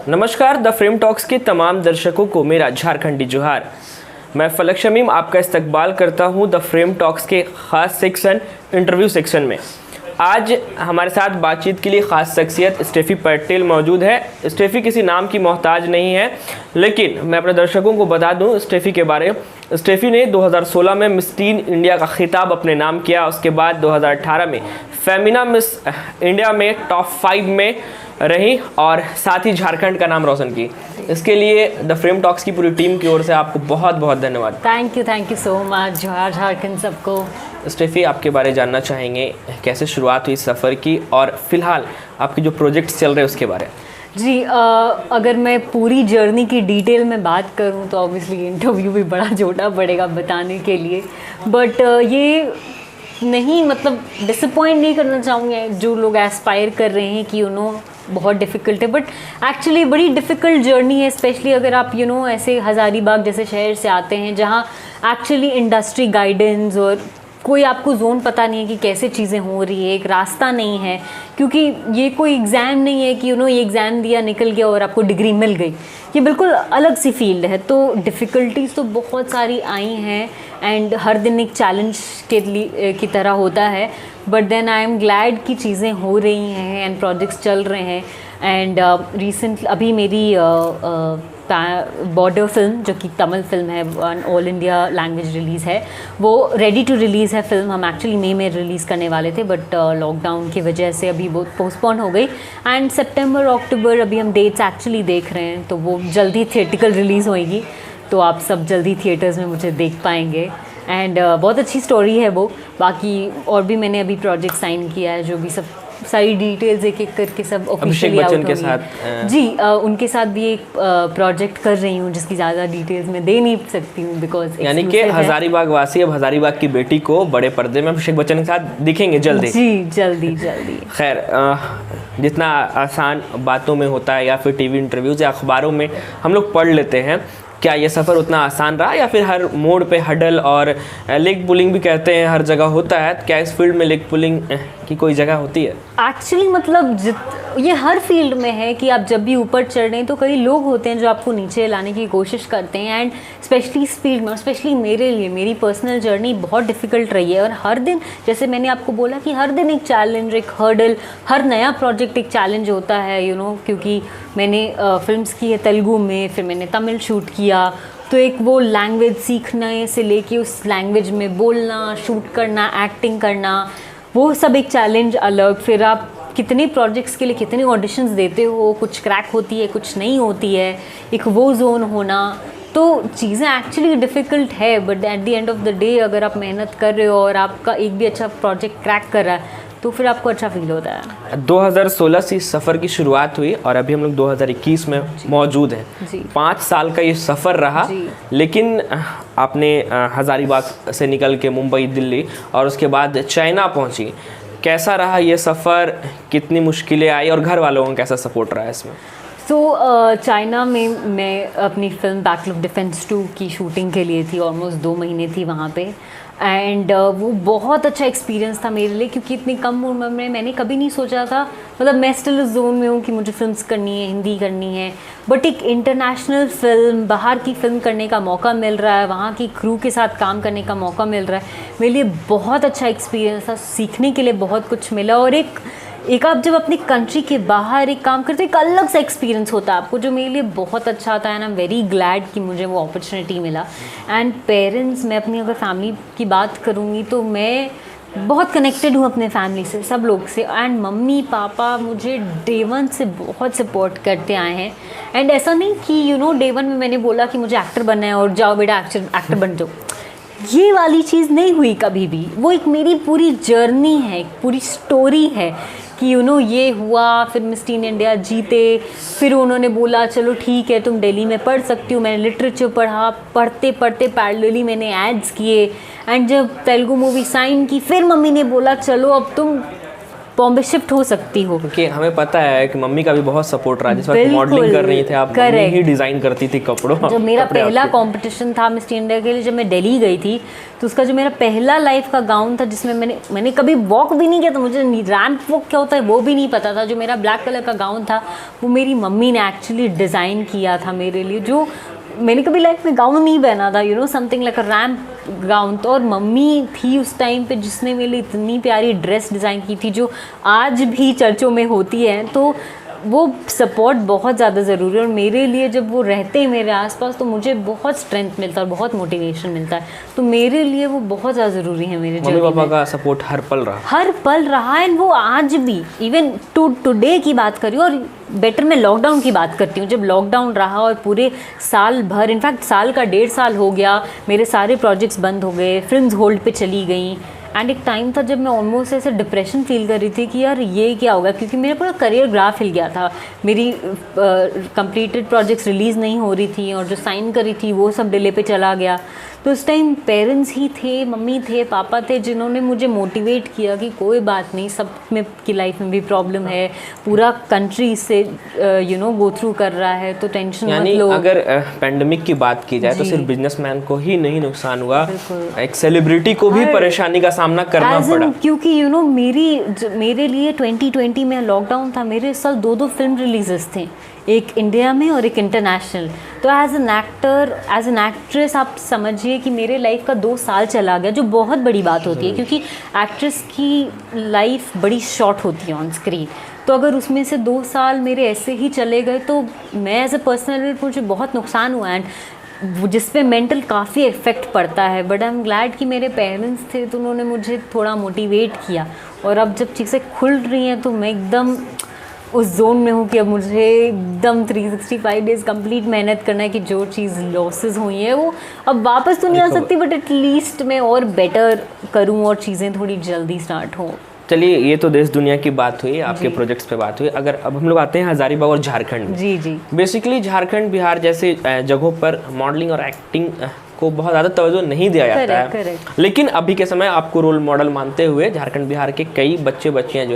नमस्कार, the frame talks के तमाम दर्शकों को मेरा झारखंडी जोहार। मैं फलक शमीम आपका इस्तकबाल करता हूं द फ्रेम टॉक्स के ख़ास सेक्शन इंटरव्यू सेक्शन में। आज हमारे साथ बातचीत के लिए ख़ास शख्सियत स्टेफ़ी पटेल मौजूद है। स्टेफ़ी किसी नाम की मोहताज नहीं है, लेकिन मैं अपने दर्शकों को बता दूं स्टेफ़ी के बारे में। स्टेफ़ी ने 2016 में मिस टीन इंडिया का खिताब अपने नाम किया। उसके बाद 2018 में फेमिना मिस इंडिया में टॉप 5 में रही और साथ ही झारखंड का नाम रोशन की। इसके लिए द फ्रेम टॉक्स की पूरी टीम की ओर से आपको बहुत बहुत धन्यवाद। Thank you so much. जोहार झारखंड सबको। स्टेफ़ी, आपके बारे जानना चाहेंगे, कैसे शुरुआत हुई सफ़र की और फिलहाल आपके जो प्रोजेक्ट्स चल रहे हैं उसके बारे में। जी, अगर मैं पूरी जर्नी की डिटेल में बात करूं तो ऑब्वियसली इंटरव्यू भी बड़ा छोटा पड़ेगा बताने के लिए, बट ये नहीं मतलब डिसअपॉइंट नहीं करना चाहूँगी जो लोग एस्पायर कर रहे हैं कि बहुत डिफ़िकल्ट है, बट एक्चुअली बड़ी डिफ़िकल्ट जर्नी है। स्पेशली अगर आप ऐसे हज़ारीबाग जैसे शहर से आते हैं जहाँ एक्चुअली इंडस्ट्री गाइडेंस और कोई आपको जोन पता नहीं है कि कैसे चीज़ें हो रही है, एक रास्ता नहीं है, क्योंकि ये कोई एग्ज़ाम नहीं है कि ये एग्ज़ाम दिया निकल गया और आपको डिग्री मिल गई। ये बिल्कुल अलग सी फील्ड है। तो डिफ़िकल्टीज़ तो बहुत सारी आई हैं एंड हर दिन एक चैलेंज के लिए की तरह होता है, but then I am glad कि चीज़ें हो रही हैं एंड प्रोजेक्ट्स चल रहे हैं। एंड रिसेंट अभी मेरी बॉर्डर फिल्म, जो कि तमिल फिल्म है, ऑल इंडिया लैंग्वेज रिलीज़ है, वो रेडी टू रिलीज़ है फिल्म। हम एक्चुअली मई में रिलीज़ करने वाले थे, बट लॉकडाउन की वजह से अभी वो पोस्टपोन हो गई एंड सितंबर अक्टूबर अभी हम डेट्स एक्चुअली देख रहे हैं, तो वो जल्दी थिएटिकल रिलीज़ होएगी, तो आप सब जल्दी थिएटर्स में मुझे देख पाएंगे। एंड बहुत अच्छी स्टोरी है वो। बाकी और भी मैंने अभी प्रोजेक्ट साइन किया है, जो भी सब सारी डिटेल्स एक एक करके सब ऑफिशियली आउट होंगी। जी, उनके साथ भी एक प्रोजेक्ट कर रही हूँ जिसकी ज़्यादा डिटेल्स मैं दे नहीं सकती हूँ बिकॉज यानी कि हज़ारीबाग वासी अब हज़ारीबाग की बेटी को बड़े पर्दे में अभिषेक बच्चन के साथ दिखेंगे जल्दी। जी, जल्दी। खैर, जितना आसान बातों में होता है या फिर टीवी इंटरव्यूज़ या अखबारों में हम लोग पढ़ लेते हैं, क्या ये सफ़र उतना आसान रहा या फिर हर मोड़ पे हडल और लेग पुलिंग भी कहते हैं हर जगह होता है, क्या इस फील्ड में लेग पुलिंग की कोई जगह होती है? एक्चुअली मतलब ये हर फील्ड में है कि आप जब भी ऊपर चढ़ रहे हैं तो कई लोग होते हैं जो आपको नीचे लाने की कोशिश करते हैं। एंड स्पेशली इस फील्ड में, स्पेशली मेरे लिए मेरी पर्सनल जर्नी बहुत डिफ़िकल्ट रही है। और हर दिन, जैसे मैंने आपको बोला कि हर दिन एक चैलेंज, एक हर्डल, हर नया प्रोजेक्ट एक चैलेंज होता है क्योंकि मैंने फिल्म्स की है तेलुगु में, फिर मैंने तमिल शूट किया, तो एक वो लैंग्वेज सीखने से लेके उस लैंग्वेज में बोलना, शूट करना, एक्टिंग करना, वो सब एक चैलेंज अलग। फिर आप कितने प्रोजेक्ट्स के लिए कितने ऑडिशंस देते हो, कुछ क्रैक होती है, कुछ नहीं होती है, एक वो जोन होना, तो चीज़ें एक्चुअली डिफ़िकल्ट है। But at the end of the day अगर आप मेहनत कर रहे हो और आपका एक भी अच्छा प्रोजेक्ट क्रैक कर रहा है तो फिर आपको अच्छा फील होता है। 2016 से इस सफ़र की शुरुआत हुई और अभी हम लोग 2021 में मौजूद हैं। 5 साल का ये सफ़र रहा, लेकिन आपने हज़ारीबाग से निकल के मुंबई, दिल्ली और उसके बाद चाइना पहुंची। कैसा रहा ये सफ़र, कितनी मुश्किलें आई और घर वालों का कैसा सपोर्ट रहा इसमें? चाइना में मैं अपनी फिल्म बैटल ऑफ डिफेंस 2 की शूटिंग के लिए थी, ऑलमोस्ट 2 महीने थी वहाँ पे। एंड वो बहुत अच्छा एक्सपीरियंस था मेरे लिए, क्योंकि इतनी कम उम्र में मैंने कभी नहीं सोचा था, मतलब मैं स्टिल उस जोन में हूँ कि मुझे फिल्म्स करनी है, हिंदी करनी है, बट एक इंटरनेशनल फिल्म, बाहर की फिल्म करने का मौका मिल रहा है, वहाँ की क्रू के साथ काम करने का मौका मिल रहा है, मेरे लिए बहुत अच्छा एक्सपीरियंस था। सीखने के लिए बहुत कुछ मिला और एक आप जब अपनी कंट्री के बाहर एक काम करते हो, एक अलग सा एक्सपीरियंस होता है आपको, जो मेरे लिए बहुत अच्छा था। And I am very glad कि मुझे वो अपॉर्चुनिटी मिला। एंड पेरेंट्स, मैं अपनी अगर फैमिली की बात करूँगी तो मैं बहुत कनेक्टेड हूँ अपने फैमिली से, सब लोग से। एंड मम्मी पापा मुझे डे 1 से बहुत सपोर्ट करते आए हैं। एंड ऐसा नहीं कि डे 1 में मैंने बोला कि मुझे एक्टर बनना है और जाओ बेटा एक्टर बन जाओ, ये वाली चीज़ नहीं हुई कभी भी। वो एक मेरी पूरी जर्नी है, एक पूरी स्टोरी है कि ये हुआ, फिर मिस टीन इंडिया जीते, फिर उन्होंने बोला चलो ठीक है तुम दिल्ली में पढ़ सकती हो। मैंने लिटरेचर पढ़ा, पढ़ते पैरेलली मैंने एड्स किए। एंड जब तेलुगु मूवी साइन की, फिर मम्मी ने बोला चलो अब तुम बॉम्बे शिफ्ट हो सकती हो। क्योंकि हमें पता है कि मम्मी का भी बहुत सपोर्ट रहा, जिस वक्त बिल्कुल, मॉडलिंग कर रही थे आप, मम्मी correct। ही डिज़ाइन करती थी कपड़ों। जब मेरा कपड़े पहला आपके। कंपटीशन था मिस इंडिया के लिए, जब मैं दिल्ली गई थी, तो उसका जो मेरा पहला लाइफ का गाउन था, जिसमें मैंने कभी वॉक भी नहीं किया, तो मुझे रैंप वॉक क्या होता है वो भी नहीं पता था। जो मेरा ब्लैक कलर का गाउन था वो मेरी मम्मी ने एक्चुअली डिज़ाइन किया था मेरे लिए, जो मैंने कभी लाइफ में गाउन नहीं पहना था, समथिंग लाइक अ रैम्प गाउन। तो और मम्मी थी उस टाइम पे जिसने मेरे लिए इतनी प्यारी ड्रेस डिज़ाइन की थी, जो आज भी चर्चों में होती है। तो वो सपोर्ट बहुत ज़्यादा ज़रूरी है, और मेरे लिए जब वो रहते हैं मेरे आसपास तो मुझे बहुत स्ट्रेंथ मिलता है और बहुत मोटिवेशन मिलता है। तो मेरे लिए वो बहुत ज़्यादा ज़रूरी है मेरे मम्मी पापा का सपोर्ट हर पल रहा, एंड वो आज भी, इवन टुडे की बात करी, और बेटर मैं लॉकडाउन की बात करती हूँ। जब लॉकडाउन रहा और पूरे साल भर, इनफैक्ट साल का 1.5 साल हो गया, मेरे सारे प्रोजेक्ट्स बंद हो गए, फिल्म्स होल्ड पे चली गई, एंड एक टाइम था जब मैं ऑलमोस्ट ऐसे डिप्रेशन फील कर रही थी कि यार ये क्या होगा, क्योंकि मेरा पूरा करियर ग्राफ हिल गया था। मेरी कंप्लीटेड प्रोजेक्ट्स रिलीज़ नहीं हो रही थी, और जो साइन करी थी वो सब डिले पे चला गया। तो उस टाइम पेरेंट्स ही थे, मम्मी थे, पापा थे, जिन्होंने मुझे मोटिवेट किया कि कोई बात नहीं, सब में की लाइफ में भी प्रॉब्लम है, पूरा कंट्री इससे गो थ्रू कर रहा है, तो टेंशन मत लो। अगर पेंडेमिक की बात की जाए तो सिर्फ बिजनेसमैन को ही नहीं नुकसान हुआ, एक सेलिब्रिटी को भी परेशानी का सामना करना पड़ा। क्योंकि मेरे लिए 2020 में लॉकडाउन था, मेरे इस साल 2 फिल्म रिलीजेस थे, एक इंडिया में और एक इंटरनेशनल। तो as an actor, as an actress, आप समझिए कि मेरे लाइफ का 2 साल चला गया, जो बहुत बड़ी बात होती है, क्योंकि एक्ट्रेस की लाइफ बड़ी शॉर्ट होती है ऑन स्क्रीन। तो अगर उसमें से 2 साल मेरे ऐसे ही चले गए तो मैं एज ए पर्सनल मुझे बहुत नुकसान हुआ, एंड जिस पे मेंटल काफ़ी इफेक्ट पड़ता है। बट आई एम ग्लैड कि मेरे पेरेंट्स थे, तो उन्होंने मुझे थोड़ा मोटिवेट किया, और अब जब चीज़ें खुल रही हैं तो मैं एकदम उस जोन में हूँ कि अब मुझे एकदम 365 डेज़ कंप्लीट मेहनत करना है कि जो चीज़ लॉसेस हुई है वो अब वापस तो नहीं आ सकती, बट एटलीस्ट मैं और बेटर करूँ और चीज़ें थोड़ी जल्दी स्टार्ट हों। चलिए, ये तो देश दुनिया की बात हुई, आपके प्रोजेक्ट्स पे बात हुई। अगर अब हम लोग आते हैं हज़ारीबाग और झारखंड में। जी। बेसिकली झारखंड, बिहार जैसे जगहों पर मॉडलिंग और एक्टिंग को बहुत ज़्यादा तवज्जो नहीं दिया जाता है। correct। लेकिन अभी के समय आपको रोल मॉडल मानते हुए झारखंड बिहार के कई बच्चे बच्चियां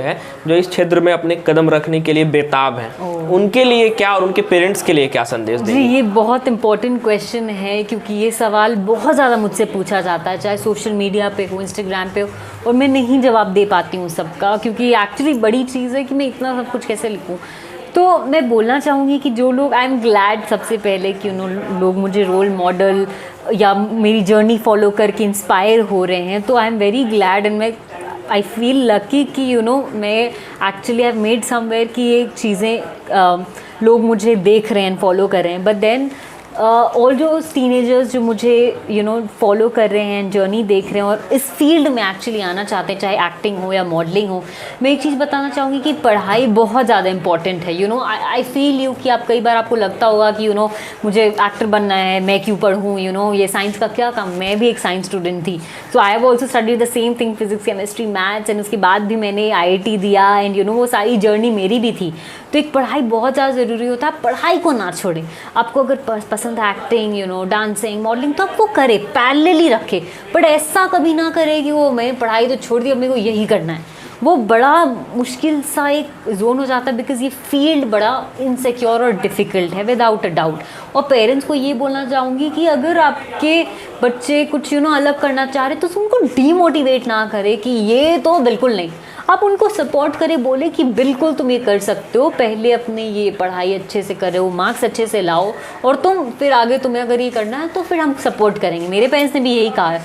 जो इस क्षेत्र में अपने कदम रखने के लिए बेताब हैं, उनके लिए क्या और उनके पेरेंट्स के लिए क्या संदेश देंगे? जी, ये बहुत इंपॉर्टेंट क्वेश्चन है, क्योंकि ये सवाल बहुत ज़्यादा मुझसे पूछा जाता है, चाहे सोशल मीडिया पे हो, इंस्टाग्राम पे हो, और मैं नहीं जवाब दे पाती हूँ सबका, क्योंकि एक्चुअली बड़ी चीज़ है कि मैं इतना सब कुछ कैसे लिखूँ। तो मैं बोलना चाहूँगी कि जो लोग, आई एम ग्लैड सबसे पहले कि लोग मुझे रोल मॉडल या मेरी जर्नी फॉलो करके इंस्पायर हो रहे हैं, तो I am very glad, and मैं आई फील लकी कि मैं एक्चुअली आई मेड समवेयर कि ये चीज़ें लोग मुझे देख रहे हैं, फॉलो कर रहे हैं। बट देन ऑल जो टीनेजर्स जो मुझे फॉलो कर रहे हैं, जर्नी देख रहे हैं और इस फील्ड में एक्चुअली आना चाहते हैं, चाहे एक्टिंग हो या मॉडलिंग हो, मैं एक चीज़ बताना चाहूँगी कि पढ़ाई बहुत ज़्यादा इंपॉर्टेंट है। आई फील कि आप कई बार आपको लगता होगा कि मुझे एक्टर बनना है, मैं क्यों पढ़ूँ, ये साइंस का क्या काम। मैं भी एक साइंस स्टूडेंट थी, so I have also studied the same thing, physics, chemistry, maths, and उसके बाद भी मैंने IIT दिया, एंड वो सारी जर्नी मेरी भी थी। तो एक पढ़ाई बहुत ज़्यादा ज़रूरी होता है, पढ़ाई को ना छोड़ें। आपको अगर पसंद है एक्टिंग, डांसिंग, मॉडलिंग, तो आप वो करें, पैरेलली रखें, बट ऐसा कभी ना करें कि मैं पढ़ाई तो छोड़ दी, अब मेरे को यही करना है। वो बड़ा मुश्किल सा एक जोन हो जाता है, बिकॉज ये फील्ड बड़ा इनसिक्योर और डिफ़िकल्ट है, विदाउट अ डाउट। और पेरेंट्स को ये बोलना चाहूँगी कि अगर आपके बच्चे कुछ अलग करना चाह रहे, तो उनको डीमोटिवेट ना करें कि ये तो बिल्कुल नहीं। आप उनको सपोर्ट करें, बोले कि बिल्कुल तुम ये कर सकते हो, पहले अपने ये पढ़ाई अच्छे से करो, मार्क्स अच्छे से लाओ, और तुम फिर आगे तुम्हें अगर ये करना है तो फिर हम सपोर्ट करेंगे। मेरे पेरेंट्स ने भी यही कहा है,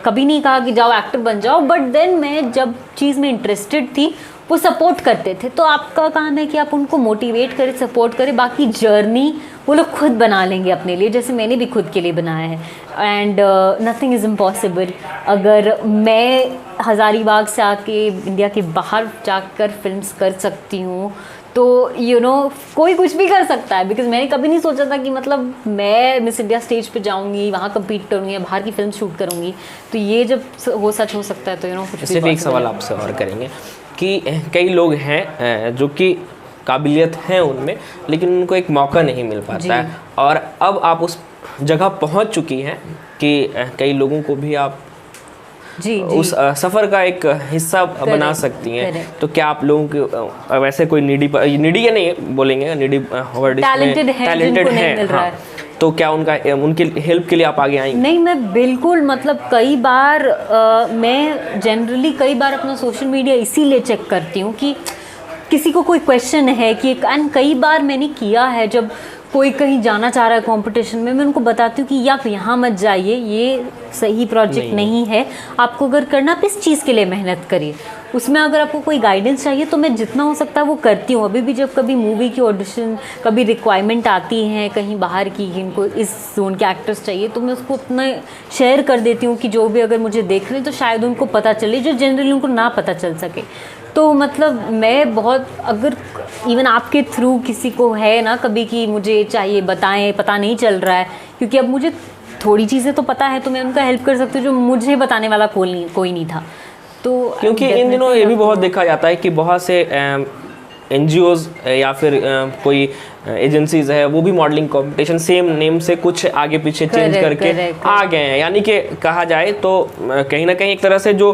कभी नहीं कहा कि जाओ एक्टर बन जाओ, बट देन मैं जब चीज़ में इंटरेस्टेड थी वो सपोर्ट करते थे। तो आपका काम है कि आप उनको मोटिवेट करें, सपोर्ट करें, बाकी जर्नी वो लोग खुद बना लेंगे अपने लिए, जैसे मैंने भी खुद के लिए बनाया है। And nothing is impossible. अगर मैं हज़ारीबाग से आके इंडिया के बाहर जाकर फिल्म्स कर सकती हूँ, तो कोई कुछ भी कर सकता है, बिकॉज मैंने कभी नहीं सोचा था कि मतलब मैं मिस इंडिया स्टेज पे जाऊँगी, वहाँ कम्पीट करूँगी या बाहर की फिल्म शूट करूँगी। तो ये जब सच हो सकता है, तो कुछ सिर्फ एक सवाल आपसे और करेंगे कि कई लोग हैं जो कि काबिलियत है उनमें, लेकिन उनको एक मौका नहीं मिल पाता है, और अब आप उस जगह पहुंच चुकी हैं कि कई लोगों को भी आप जी, जी। उस सफ़र का एक हिस्सा बना सकती हैं। correct। तो क्या आप लोगों के वैसे कोई नीडी या नहीं बोलेंगे, नीडी वर्ड Talented है, जिनको नहीं मिल रहा है। तो क्या उनकी हेल्प के लिए आप आगे आएंगे? नहीं, मैं बिल्कुल, मतलब कई बार मैं जनरली कई बार अपना सोशल मीडिया इसीलिए चेक करती हूँ कि किसी को कोई क्वेश्चन है कि, एंड कई बार मैंने किया है जब कोई कहीं जाना चाह रहा है कंपटीशन में, मैं उनको बताती हूँ कि आप यहाँ मत जाइए, ये सही प्रोजेक्ट नहीं है, आपको अगर करना आप इस चीज़ के लिए मेहनत करिए। उसमें अगर आपको कोई गाइडेंस चाहिए तो मैं जितना हो सकता है वो करती हूँ। अभी भी जब कभी मूवी की ऑडिशन, कभी रिक्वायरमेंट आती है कहीं बाहर की कि इनको इस जोन के एक्टर्स चाहिए, तो मैं उसको अपना शेयर कर देती हूँ कि जो भी अगर मुझे देख रहे हैं तो शायद उनको पता चले, जो जनरली उनको ना पता चल सके। तो मतलब मैं बहुत, अगर इवन आपके थ्रू किसी को है ना कभी कि मुझे चाहिए बताएं, पता नहीं चल रहा है, क्योंकि अब मुझे थोड़ी चीज़ें तो पता है तो मैं उनका हेल्प कर सकती हूँ जो मुझे बताने वाला कोई नहीं था। तो क्योंकि इन दिनों ये भी बहुत देखा जाता है कि बहुत से NGOs या फिर कोई एजेंसीज है वो भी मॉडलिंग कंपटीशन सेम नेम से कुछ आगे पीछे चेंज करके आ गए हैं। यानी कि कहा जाए तो कहीं ना कहीं एक तरह से जो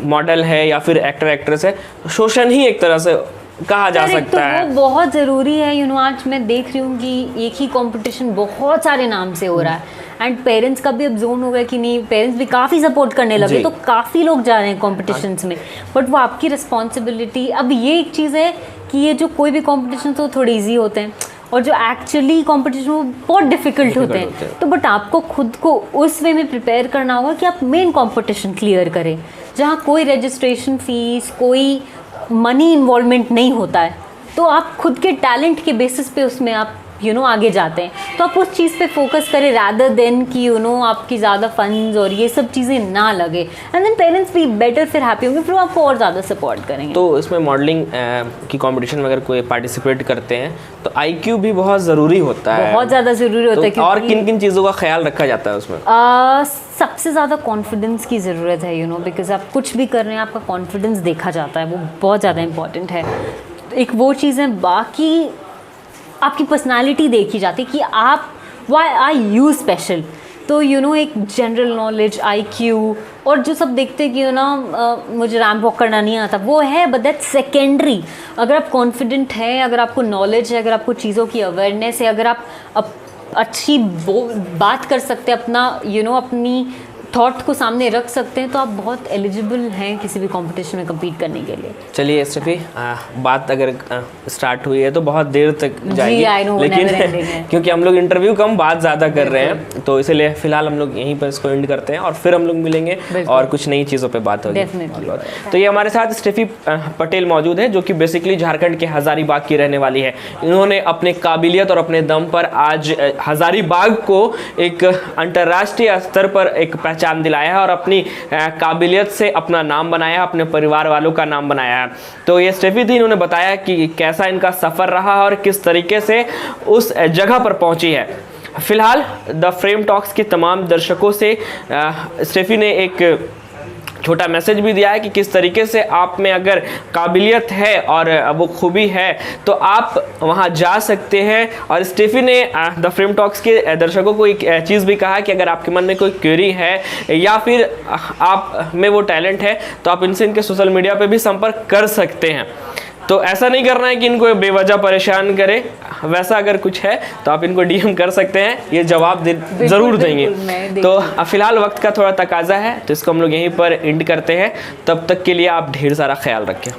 मॉडल है या फिर एक्टर एक्ट्रेस है, शोषण ही एक तरह से कहा जा सकता है। वो बहुत ज़रूरी है। आज मैं देख रही हूँ कि एक ही कंपटीशन बहुत सारे नाम से हो रहा है, एंड पेरेंट्स का भी अब जोन हो गया कि नहीं, पेरेंट्स भी काफ़ी सपोर्ट करने लगे, तो काफ़ी लोग जा रहे हैं कॉम्पिटिशन्स में, बट वो आपकी रिस्पॉन्सिबिलिटी। अब ये एक चीज़ है कि ये जो कोई भी कॉम्पिटिशन तो थोड़े ईजी होते हैं, और जो एक्चुअली कॉम्पिटिशन वो बहुत डिफ़िकल्ट होते हैं। तो बट आपको खुद को उस वे में प्रिपेयर करना होगा कि आप मेन कॉम्पिटिशन क्लियर करें, जहाँ कोई रजिस्ट्रेशन फ़ीस, कोई मनी इन्वॉल्वमेंट नहीं होता है, तो आप खुद के टैलेंट के बेसिस पे उसमें आप आगे जाते हैं। तो आप उस चीज़ पे फोकस करें रादर देन कि आपकी ज़्यादा फंड्स और ये सब चीज़ें ना लगे, एंड देन पेरेंट्स भी बेटर फिर हैप्पी होंगे, फिर आपको और ज़्यादा सपोर्ट करेंगे। तो इसमें मॉडलिंग की कंपटीशन में अगर कोई पार्टिसिपेट करते हैं तो IQ भी बहुत ज़रूरी होता है, बहुत ज़्यादा ज़रूरी होता है। तो और किन किन चीज़ों का ख्याल रखा जाता है उसमें? सबसे ज़्यादा कॉन्फिडेंस की ज़रूरत है, बिकॉज आप कुछ भी कर रहे हैं आपका कॉन्फिडेंस देखा जाता है, वो बहुत ज़्यादा इंपॉर्टेंट है। एक वो चीज़ है, बाकी आपकी पर्सनालिटी देखी जाती है कि आप वाई आर यू स्पेशल। तो एक जनरल नॉलेज, IQ और जो सब देखते हैं कि मुझे रैंप वॉक करना नहीं आता, वो है, बट दैट सेकेंडरी। अगर आप कॉन्फिडेंट हैं, अगर आपको नॉलेज है, अगर आपको चीज़ों की अवेयरनेस है, अगर आप अच्छी बात कर सकते हैं, अपना अपनी थॉट को सामने रख सकते हैं, तो आप बहुत एलिजिबल हैं किसी भी कंपटीशन में compete करने के लिए। चलिए स्टेफी, बात अगर स्टार्ट हुई है तो बहुत देर तक जाएगी, लेकिन क्योंकि हम लोग इंटरव्यू कम बात ज़्यादा कर रहे हैं, तो इसलिए फिलहाल हम लोग यहीं पर इसको एंड करते हैं और फिर हम लोग मिलेंगे और कुछ नई चीज़ों पे बात होगी। तो ये हमारे साथ स्टेफी पटेल मौजूद है, जो कि बेसिकली झारखंड के हज़ारीबाग की रहने वाली है। इन्होंने अपने काबिलियत और अपने दम पर आज हज़ारीबाग को एक अंतर्राष्ट्रीय स्तर पर एक पहचान दिलाया है और अपनी काबिलियत से अपना नाम बनाया, अपने परिवार वालों का नाम बनाया है। तो ये स्टेफी थी, इन्होंने बताया कि कैसा इनका सफ़र रहा और किस तरीके से उस जगह पर पहुंची है। फिलहाल द फ्रेम टॉक्स के तमाम दर्शकों से स्टेफी ने एक छोटा मैसेज भी दिया है कि किस तरीके से आप में अगर काबिलियत है और वो खूबी है तो आप वहाँ जा सकते हैं। और स्टेफी ने द फ्रेम टॉक्स के दर्शकों को एक चीज़ भी कहा कि अगर आपके मन में कोई क्वेरी है या फिर आप में वो टैलेंट है तो आप इनसे इनके सोशल मीडिया पे भी संपर्क कर सकते हैं। तो ऐसा नहीं करना है कि इनको बेवजह परेशान करें, वैसा अगर कुछ है तो आप इनको DM कर सकते हैं, ये जवाब ज़रूर देंगे। तो फिलहाल वक्त का थोड़ा तकाजा है, तो इसको हम लोग यहीं पर एंड करते हैं। तब तक के लिए आप ढेर सारा ख्याल रखें।